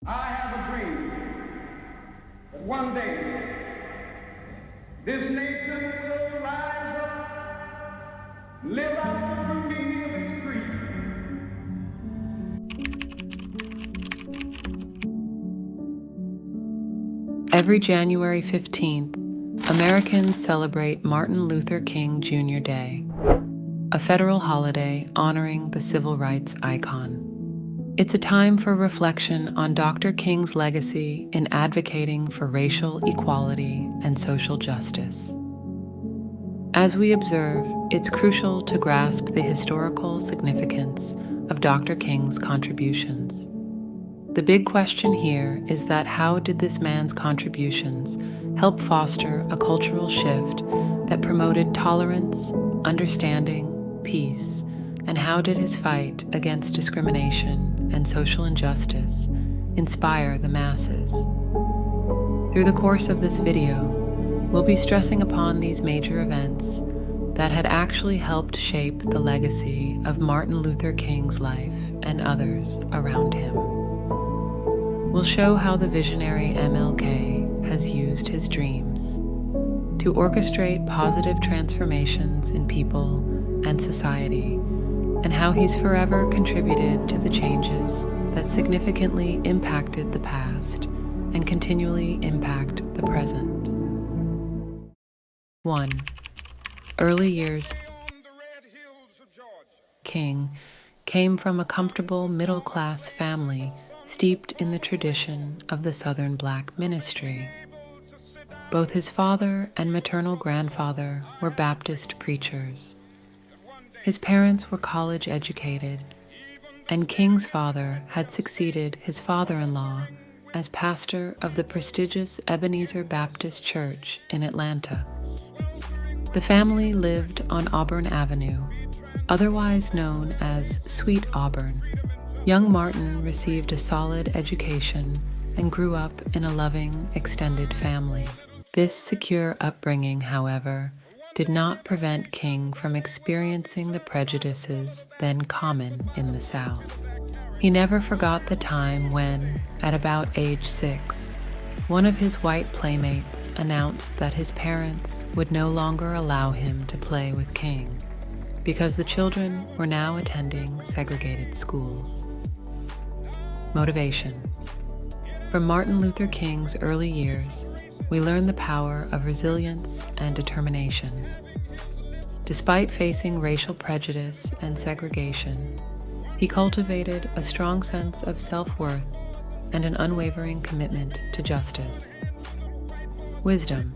I have a dream that one day this nation will rise up, live out the meaning of its creed. Every January 15th, Americans celebrate Martin Luther King Jr. Day, a federal holiday honoring the civil rights icon. It's a time for reflection on Dr. King's legacy in advocating for racial equality and social justice. As we observe, it's crucial to grasp the historical significance of Dr. King's contributions. The big question here is that how did this man's contributions help foster a cultural shift that promoted tolerance, understanding, peace, and how did his fight against discrimination and social injustice inspire the masses? Through the course of this video, we'll be stressing upon these major events that had actually helped shape the legacy of Martin Luther King's life and others around him. We'll show how the visionary MLK has used his dreams to orchestrate positive transformations in people and society, and how he's forever contributed to the changes that significantly impacted the past and continually impact the present. 1. Early years. King came from a comfortable middle-class family steeped in the tradition of the Southern Black ministry. Both his father and maternal grandfather were Baptist preachers. His parents were college-educated, and King's father had succeeded his father-in-law as pastor of the prestigious Ebenezer Baptist Church in Atlanta. The family lived on Auburn Avenue, otherwise known as Sweet Auburn. Young Martin received a solid education and grew up in a loving, extended family. This secure upbringing, however, did not prevent King from experiencing the prejudices then common in the South. He never forgot the time when, at about age 6, one of his white playmates announced that his parents would no longer allow him to play with King because the children were now attending segregated schools. Motivation. From Martin Luther King's early years, we learn the power of resilience and determination. Despite facing racial prejudice and segregation, he cultivated a strong sense of self-worth and an unwavering commitment to justice. Wisdom.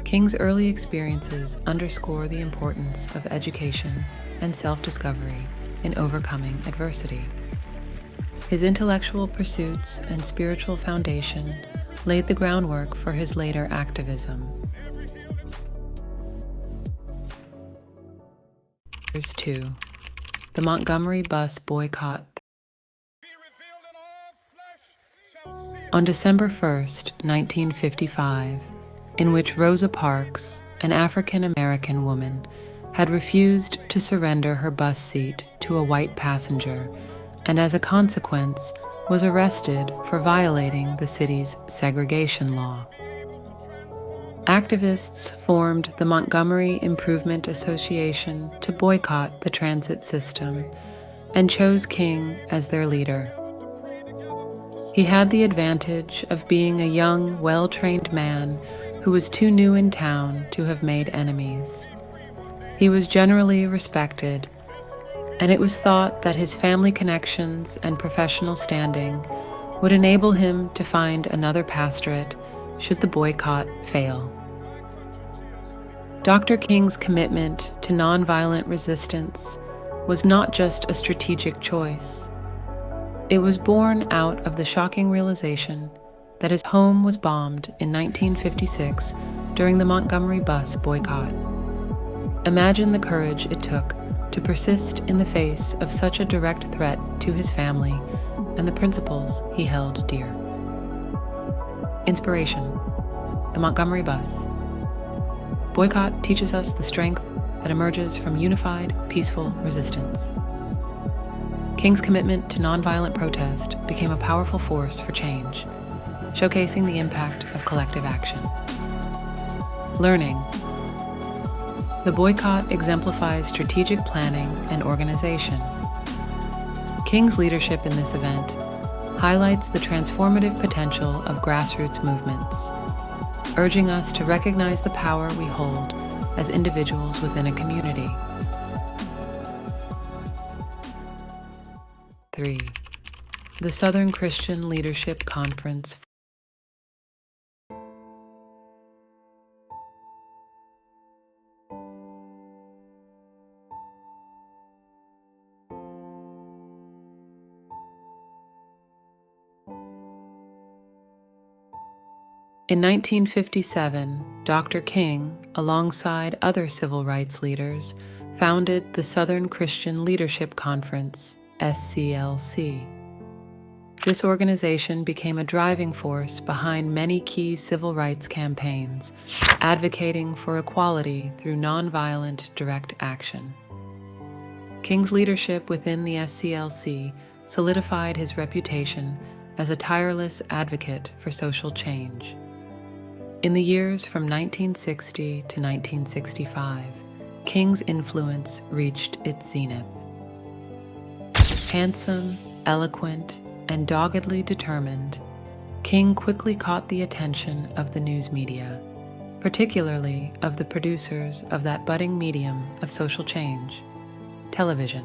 King's early experiences underscore the importance of education and self-discovery in overcoming adversity. His intellectual pursuits and spiritual foundation laid the groundwork for his later activism. 2. The Montgomery bus boycott. On December 1st, 1955, in which Rosa Parks, an African-American woman, had refused to surrender her bus seat to a white passenger, and as a consequence, was arrested for violating the city's segregation law. Activists formed the Montgomery Improvement Association to boycott the transit system and chose King as their leader. He had the advantage of being a young, well-trained man who was too new in town to have made enemies. He was generally respected, and it was thought that his family connections and professional standing would enable him to find another pastorate should the boycott fail. Dr. King's commitment to nonviolent resistance was not just a strategic choice. It was born out of the shocking realization that his home was bombed in 1956 during the Montgomery bus boycott. Imagine the courage it took to persist in the face of such a direct threat to his family and the principles he held dear. Inspiration. The Montgomery bus. Boycott teaches us the strength that emerges from unified, peaceful resistance. King's commitment to nonviolent protest became a powerful force for change, showcasing the impact of collective action. Learning. The boycott exemplifies strategic planning and organization. King's leadership in this event highlights the transformative potential of grassroots movements, urging us to recognize the power we hold as individuals within a community. 3. The Southern Christian Leadership Conference. In 1957, Dr. King, alongside other civil rights leaders, founded the Southern Christian Leadership Conference, SCLC. This organization became a driving force behind many key civil rights campaigns, advocating for equality through nonviolent direct action. King's leadership within the SCLC solidified his reputation as a tireless advocate for social change. In the years from 1960 to 1965, King's influence reached its zenith. Handsome, eloquent, and doggedly determined, King quickly caught the attention of the news media, particularly of the producers of that budding medium of social change, television.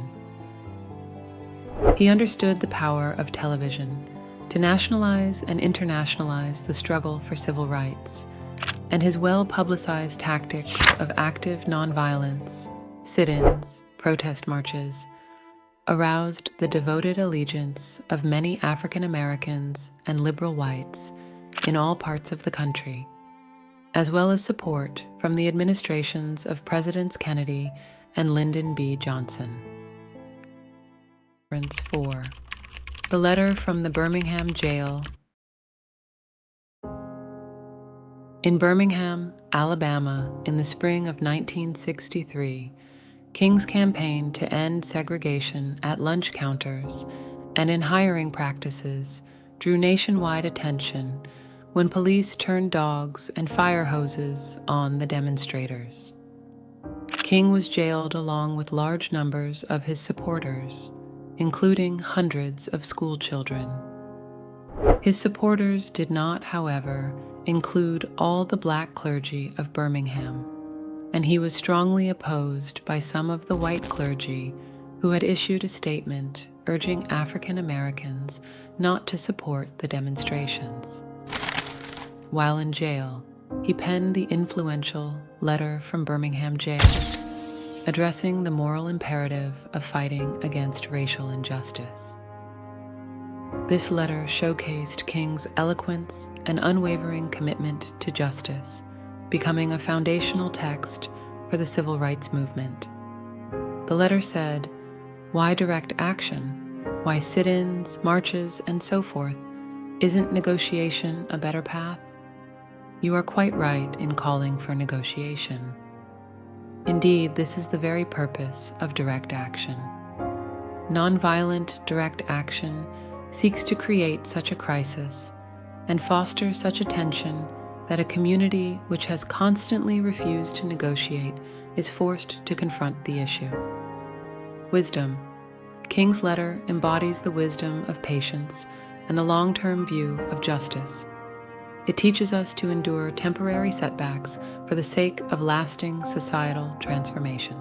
He understood the power of television to nationalize and internationalize the struggle for civil rights, and his well-publicized tactics of active nonviolence, sit-ins, protest marches, aroused the devoted allegiance of many African Americans and liberal whites in all parts of the country, as well as support from the administrations of Presidents Kennedy and Lyndon B. Johnson. 4. The letter from the Birmingham jail. In Birmingham, Alabama, in the spring of 1963, King's campaign to end segregation at lunch counters and in hiring practices drew nationwide attention when police turned dogs and fire hoses on the demonstrators. King was jailed along with large numbers of his supporters, including hundreds of school children. His supporters did not, however, include all the black clergy of Birmingham, and he was strongly opposed by some of the white clergy who had issued a statement urging African Americans not to support the demonstrations. While in jail, he penned the influential Letter from Birmingham Jail, addressing the moral imperative of fighting against racial injustice. This letter showcased King's eloquence and unwavering commitment to justice, becoming a foundational text for the civil rights movement. The letter said, "Why direct action? Why sit-ins, marches, and so forth? Isn't negotiation a better path? You are quite right in calling for negotiation. Indeed, this is the very purpose of direct action. Nonviolent direct action seeks to create such a crisis and foster such a tension that a community which has constantly refused to negotiate is forced to confront the issue." Wisdom. King's letter embodies the wisdom of patience and the long-term view of justice. It teaches us to endure temporary setbacks for the sake of lasting societal transformation.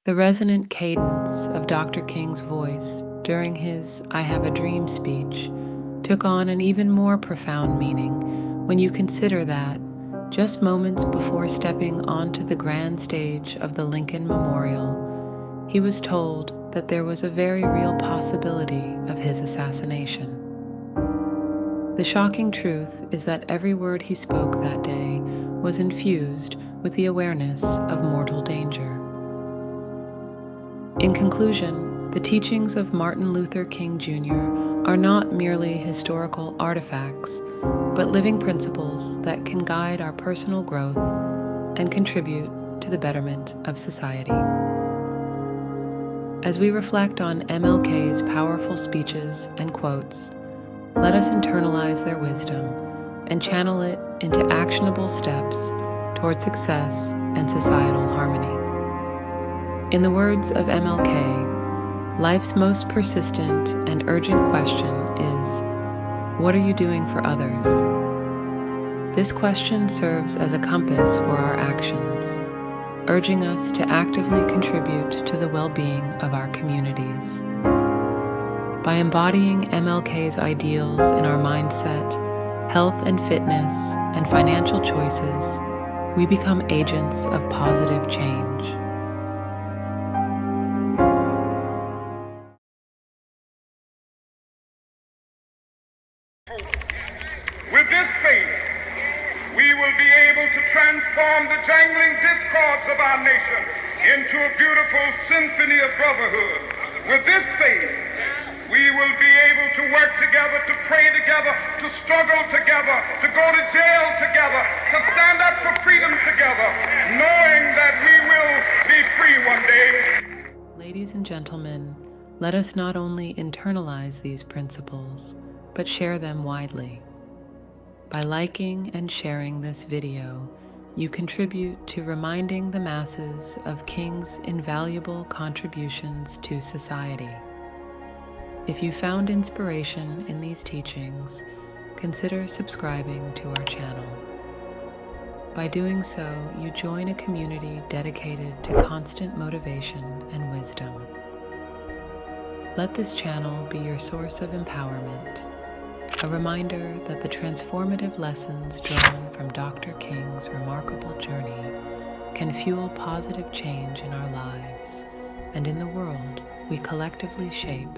The resonant cadence of Dr. King's voice during his "I Have a Dream" speech took on an even more profound meaning when you consider that, just moments before stepping onto the grand stage of the Lincoln Memorial, he was told that there was a very real possibility of his assassination. The shocking truth is that every word he spoke that day was infused with the awareness of mortal danger. In conclusion, the teachings of Martin Luther King Jr. are not merely historical artifacts, but living principles that can guide our personal growth and contribute to the betterment of society. As we reflect on MLK's powerful speeches and quotes, let us internalize their wisdom and channel it into actionable steps toward success and societal harmony. In the words of MLK, life's most persistent and urgent question is, what are you doing for others? This question serves as a compass for our actions, urging us to actively contribute to the well-being of our communities. By embodying MLK's ideals in our mindset, health and fitness, and financial choices, we become agents of positive change. With this faith, we will be able to transform the jangling discords of our nation into a beautiful symphony of brotherhood. With this faith, we will be able to work together, to pray together, to struggle together, to go to jail together, to stand up for freedom together, knowing that we will be free one day. Ladies and gentlemen, let us not only internalize these principles, but share them widely. By liking and sharing this video, you contribute to reminding the masses of King's invaluable contributions to society. If you found inspiration in these teachings, consider subscribing to our channel. By doing so, you join a community dedicated to constant motivation and wisdom. Let this channel be your source of empowerment, a reminder that the transformative lessons drawn from Dr. King's remarkable journey can fuel positive change in our lives and in the world we collectively shape